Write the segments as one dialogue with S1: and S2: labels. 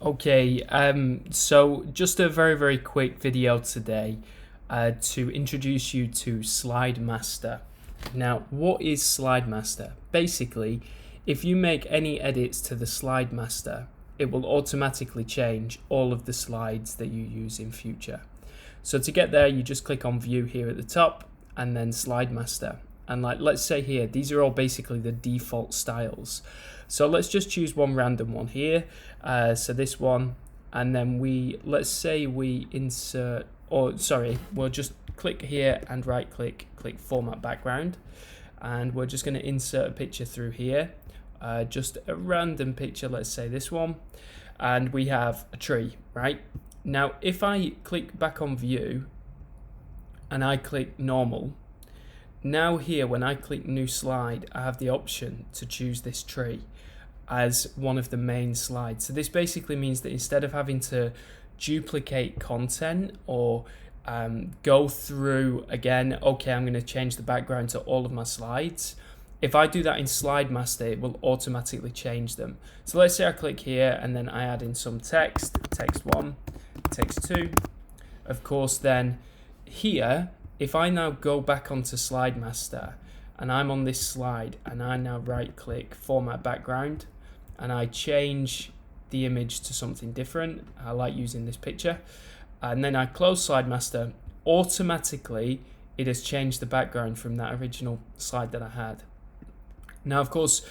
S1: Okay, so just a very quick video today to introduce you to Slide Master. Now, what is Slide Master? Basically, if you make any edits to the Slide Master, it will automatically change all of the slides that you use in future. So to get there, you just click on View here at the top and then Slide Master. And let's say here, these are all basically the default styles. So let's just choose one random one here. So this one, and then let's say we insert, we'll just click here and right click Format Background. And we're just gonna insert a picture through here. Just a random picture, let's say this one. And we have a tree, right? Now, if I click back on View and I click Normal, now here when I click New Slide, I have the option to choose this tree as one of the main slides. So this basically means that instead of having to duplicate content or go through again, okay, I'm going to change the background to all of my slides. If I do that in Slide Master, it will automatically change them. So let's say I click here and then I add in some text, text 1, text 2. Of course, then here, if I now go back onto Slide Master and I'm on this slide and I now right click Format Background and I change the image to something different, I like using this picture, and then I close Slide Master, automatically it has changed the background from that original slide that I had. Now, of course,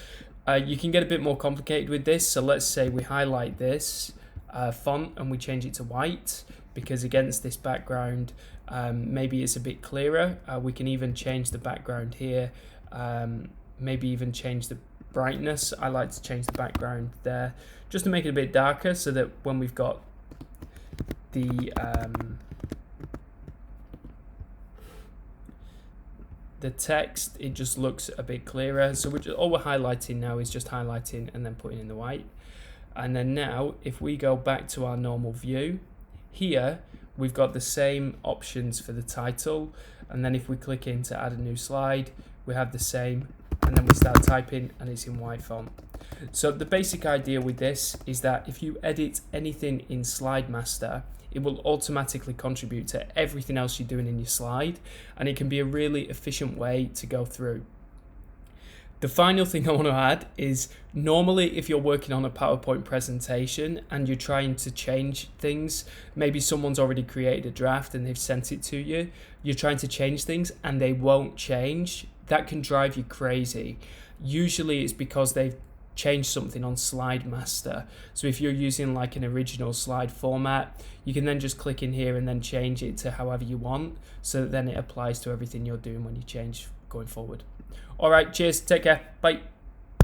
S1: you can get a bit more complicated with this. So let's say we highlight this font and we change it to white, because against this background, maybe it's a bit clearer. We can even change the background here, maybe even change the brightness. I like to change the background there just to make it a bit darker, so that when we've got the text, it just looks a bit clearer. So all we're highlighting now is just highlighting and then putting in the white. And then now if we go back to our normal view, here we've got the same options for the title, and then if we click in to add a new slide, we have the same, and then we start typing and it's in white font. So the basic idea with this is that if you edit anything in Slide Master, it will automatically contribute to everything else you're doing in your slide, and it can be a really efficient way to go through. The final thing I want to add is, normally if you're working on a PowerPoint presentation and you're trying to change things, maybe someone's already created a draft and they've sent it to you, you're trying to change things and they won't change, that can drive you crazy. Usually it's because they've changed something on Slide Master. So if you're using like an original slide format, you can then just click in here and then change it to however you want, so that then it applies to everything you're doing when you change going forward. All right, cheers, take care, bye.